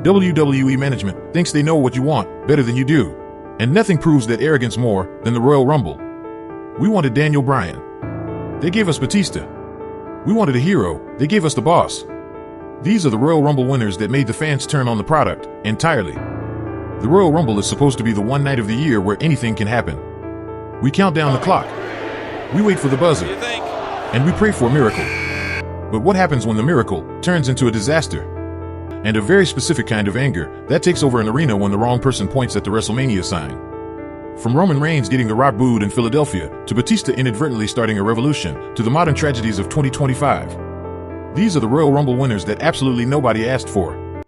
WWE management thinks they know what you want better than you do, and nothing proves that arrogance more than the Royal Rumble. We wanted Daniel Bryan. They gave us Batista. We wanted a hero. They gave us the Boss. These are the Royal Rumble winners that made the fans turn on the product entirely. The Royal Rumble is supposed to be the one night of the year where anything can happen. We count down the clock. We wait for the buzzer. And we pray for a miracle. But what happens when the miracle turns into a disaster? And a very specific kind of anger that takes over an arena when the wrong person points at the WrestleMania sign. From Roman Reigns getting The Rock booed in Philadelphia, to Batista inadvertently starting a revolution, to the modern tragedies of 2025. These are the Royal Rumble winners that absolutely nobody asked for.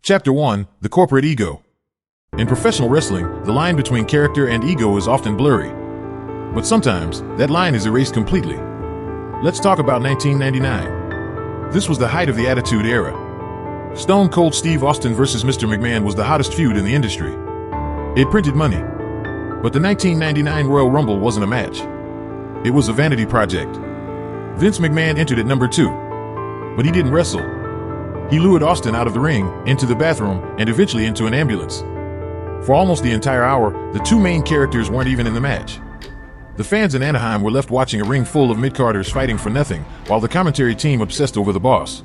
Chapter 1: The Corporate Ego. In professional wrestling, the line between character and ego is often blurry. But sometimes, that line is erased completely. Let's talk about 1999. This was the height of the Attitude Era. Stone Cold Steve Austin versus Mr. McMahon was the hottest feud in the industry. It printed money. But the 1999 Royal Rumble wasn't a match. It was a vanity project. Vince McMahon entered at number 2. But he didn't wrestle. He lured Austin out of the ring, into the bathroom, and eventually into an ambulance. For almost the entire hour, the two main characters weren't even in the match. The fans in Anaheim were left watching a ring full of mid-carders fighting for nothing, while the commentary team obsessed over the Boss.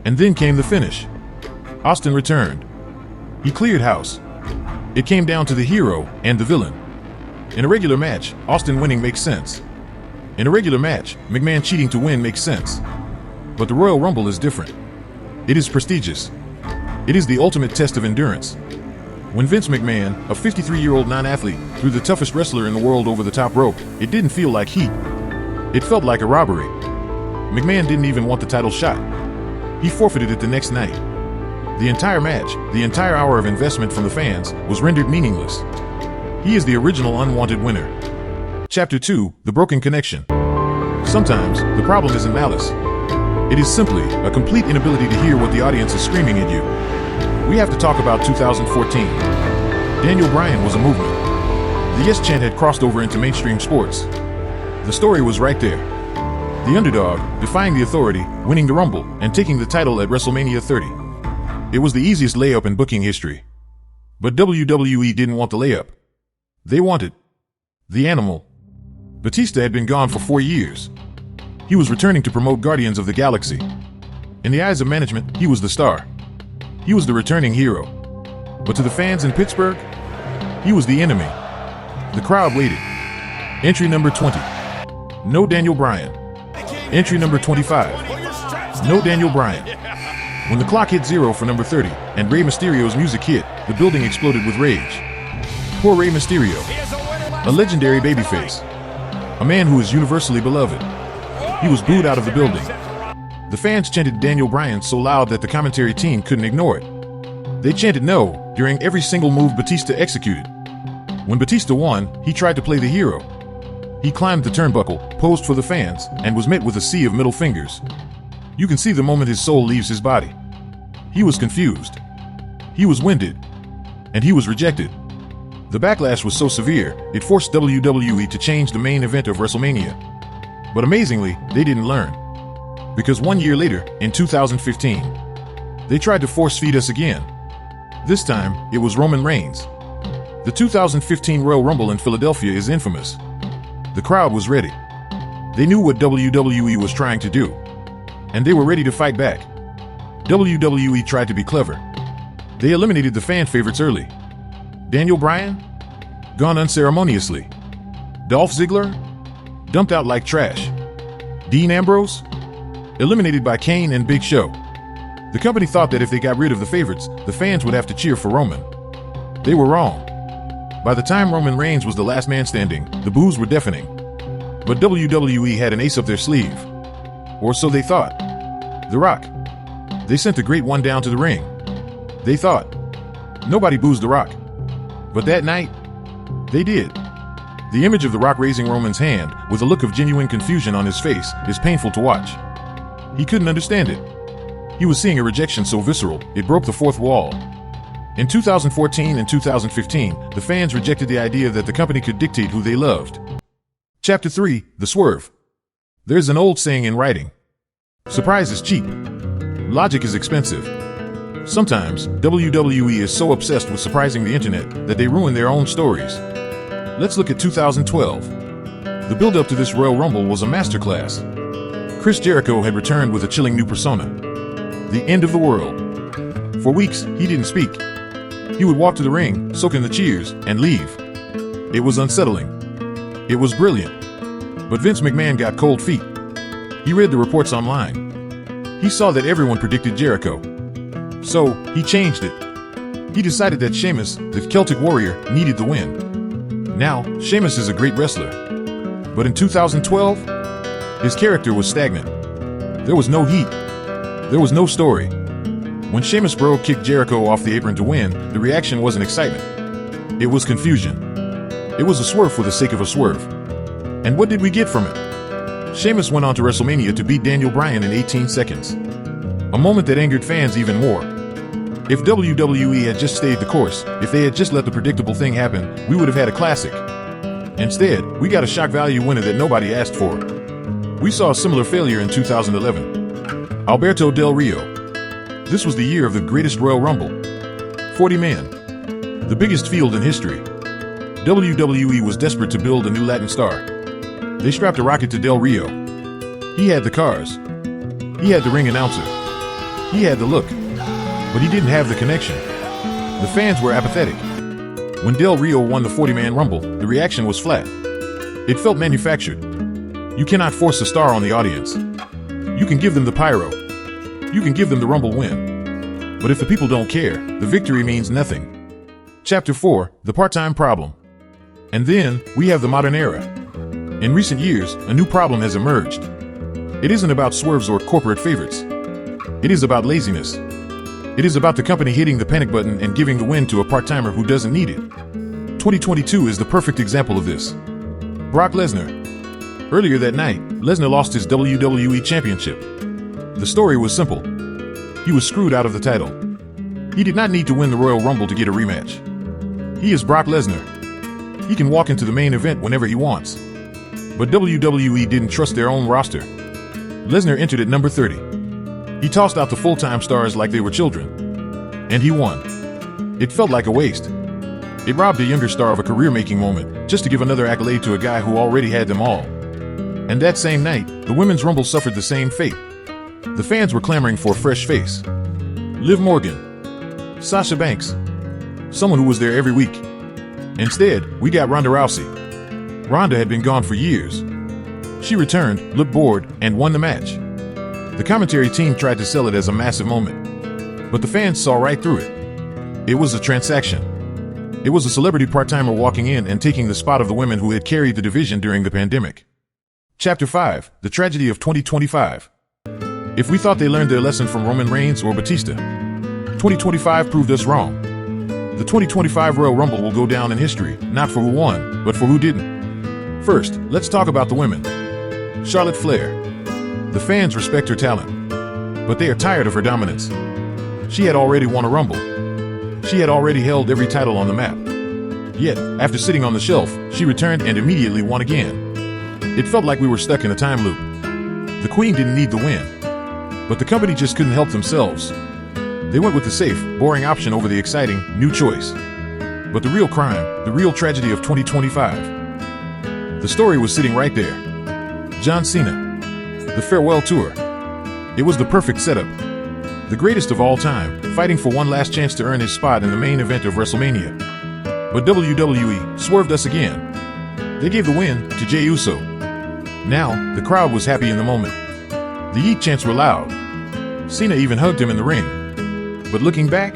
And then came the finish. Austin returned. He cleared house. It came down to the hero and the villain. In a regular match, Austin winning makes sense. In a regular match, McMahon cheating to win makes sense. But the Royal Rumble is different. It is prestigious. It is the ultimate test of endurance. When Vince McMahon, a 53-year-old non-athlete, threw the toughest wrestler in the world over the top rope, it didn't feel like heat. It felt like a robbery. McMahon didn't even want the title shot. He forfeited it the next night. The entire match, the entire hour of investment from the fans, was rendered meaningless. He is the original unwanted winner. Chapter 2: The Broken Connection. Sometimes, the problem isn't malice. It is simply a complete inability to hear what the audience is screaming at you. We have to talk about 2014. Daniel Bryan was a movement. The Yes chant had crossed over into mainstream sports. The story was right there. The underdog, defying the authority, winning the Rumble, and taking the title at WrestleMania 30. It was the easiest layup in booking history. But WWE didn't want the layup. They wanted the animal. Batista had been gone for 4 years. He was returning to promote Guardians of the Galaxy. In the eyes of management, he was the star. He was the returning hero. But to the fans in Pittsburgh, he was the enemy. The crowd waited. Entry number 20. No Daniel Bryan. Entry number 25. No Daniel Bryan. When the clock hit 0 for number 30, and Rey Mysterio's music hit, the building exploded with rage. Poor Rey Mysterio. A legendary babyface. A man who is universally beloved. He was booed out of the building. The fans chanted Daniel Bryan so loud that the commentary team couldn't ignore it. They chanted no during every single move Batista executed. When Batista won, he tried to play the hero. He climbed the turnbuckle, posed for the fans, and was met with a sea of middle fingers. You can see the moment his soul leaves his body. He was confused. He was winded. And he was rejected. The backlash was so severe, it forced WWE to change the main event of WrestleMania. But amazingly, they didn't learn. Because 1 year later, in 2015, they tried to force-feed us again. This time, it was Roman Reigns. The 2015 Royal Rumble in Philadelphia is infamous. The crowd was ready. They knew what WWE was trying to do. And they were ready to fight back. WWE tried to be clever. They eliminated the fan favorites early. Daniel Bryan? Gone unceremoniously. Dolph Ziggler? Dumped out like trash. Dean Ambrose? Eliminated by Kane and Big Show. The company thought that if they got rid of the favorites, the fans would have to cheer for Roman. They were wrong. By the time Roman Reigns was the last man standing, the boos were deafening. But WWE had an ace up their sleeve. Or so they thought. The Rock. They sent the Great One down to the ring. They thought. Nobody boos The Rock. But that night, they did. The image of The Rock raising Roman's hand, with a look of genuine confusion on his face, is painful to watch. He couldn't understand it. He was seeing a rejection so visceral, it broke the fourth wall. In 2014 and 2015, the fans rejected the idea that the company could dictate who they loved. Chapter 3: The Swerve. There's an old saying in writing. Surprise is cheap. Logic is expensive. Sometimes, WWE is so obsessed with surprising the internet that they ruin their own stories. Let's look at 2012. The build-up to this Royal Rumble was a masterclass. Chris Jericho had returned with a chilling new persona. The end of the world. For weeks, he didn't speak. He would walk to the ring, soak in the cheers, and leave. It was unsettling. It was brilliant. But Vince McMahon got cold feet. He read the reports online. He saw that everyone predicted Jericho. So, he changed it. He decided that Sheamus, the Celtic Warrior, needed the win. Now, Sheamus is a great wrestler. But in 2012, his character was stagnant. There was no heat. There was no story. When Sheamus Bro kicked Jericho off the apron to win, the reaction wasn't excitement. It was confusion. It was a swerve for the sake of a swerve. And what did we get from it? Sheamus went on to WrestleMania to beat Daniel Bryan in 18 seconds. A moment that angered fans even more. If WWE had just stayed the course, if they had just let the predictable thing happen, we would have had a classic. Instead, we got a shock value winner that nobody asked for. We saw a similar failure in 2011. Alberto Del Rio. This was the year of the greatest Royal Rumble. 40 men. The biggest field in history. WWE was desperate to build a new Latin star. They strapped a rocket to Del Rio. He had the cars. He had the ring announcer. He had the look. But he didn't have the connection. The fans were apathetic. When Del Rio won the 40-man Rumble, the reaction was flat. It felt manufactured. You cannot force a star on the audience. You can give them the pyro. You can give them the Rumble win. But if the people don't care, the victory means nothing. Chapter 4, The Part-Time Problem. And then, we have the modern era. In recent years, a new problem has emerged. It isn't about swerves or corporate favorites. It is about laziness. It is about the company hitting the panic button and giving the win to a part-timer who doesn't need it. 2022 is the perfect example of this. Brock Lesnar. Earlier that night, Lesnar lost his WWE Championship. The story was simple. He was screwed out of the title. He did not need to win the Royal Rumble to get a rematch. He is Brock Lesnar. He can walk into the main event whenever he wants. But WWE didn't trust their own roster. Lesnar entered at number 30. He tossed out the full-time stars like they were children. And he won. It felt like a waste. It robbed a younger star of a career-making moment, just to give another accolade to a guy who already had them all. And that same night, the Women's Rumble suffered the same fate. The fans were clamoring for a fresh face. Liv Morgan. Sasha Banks. Someone who was there every week. Instead, we got Ronda Rousey. Ronda had been gone for years. She returned, looked bored, and won the match. The commentary team tried to sell it as a massive moment. But the fans saw right through it. It was a transaction. It was a celebrity part-timer walking in and taking the spot of the women who had carried the division during the pandemic. Chapter 5, The Tragedy of 2025. If we thought they learned their lesson from Roman Reigns or Batista, 2025 proved us wrong. The 2025 Royal Rumble will go down in history, not for who won, but for who didn't. First, let's talk about the women. Charlotte Flair. The fans respect her talent, but they are tired of her dominance. She had already won a Rumble. She had already held every title on the map. Yet, after sitting on the shelf, she returned and immediately won again. It felt like we were stuck in a time loop. The Queen didn't need the win, but the company just couldn't help themselves. They went with the safe, boring option over the exciting, new choice. But the real crime, the real tragedy of 2025. The story was sitting right there. John Cena. The farewell tour. It was the perfect setup. The greatest of all time, fighting for one last chance to earn his spot in the main event of WrestleMania. But WWE swerved us again. They gave the win to Jey Uso. Now, the crowd was happy in the moment. The yeet chants were loud. Cena even hugged him in the ring. But looking back,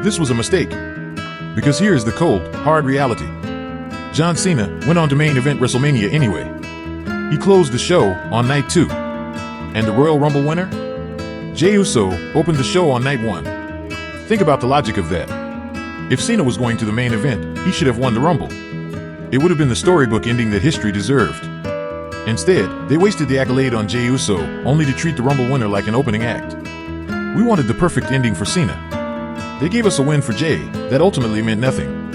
this was a mistake. Because here is the cold, hard reality. John Cena went on to main event WrestleMania anyway. He closed the show on night 2. And the Royal Rumble winner? Jey Uso opened the show on night 1. Think about the logic of that. If Cena was going to the main event, he should have won the Rumble. It would have been the storybook ending that history deserved. Instead, they wasted the accolade on Jey Uso, only to treat the Rumble winner like an opening act. We wanted the perfect ending for Cena. They gave us a win for Jey that ultimately meant nothing.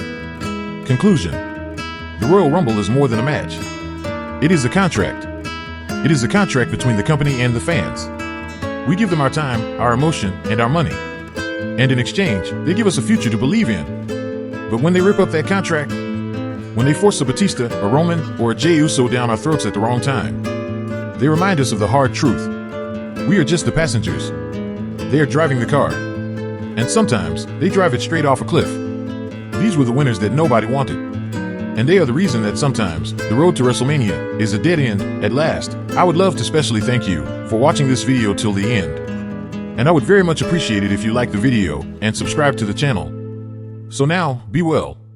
Conclusion. The Royal Rumble is more than a match. It is a contract. It is a contract between the company and the fans. We give them our time, our emotion, and our money. And in exchange, they give us a future to believe in. But when they rip up that contract, when they force a Batista, a Roman, or a Jey Uso down our throats at the wrong time, they remind us of the hard truth. We are just the passengers. They are driving the car. And sometimes, they drive it straight off a cliff. These were the winners that nobody wanted. And they are the reason that sometimes, the road to WrestleMania is a dead end at last. I would love to specially thank you for watching this video till the end. And I would very much appreciate it if you like the video and subscribe to the channel. So now, be well.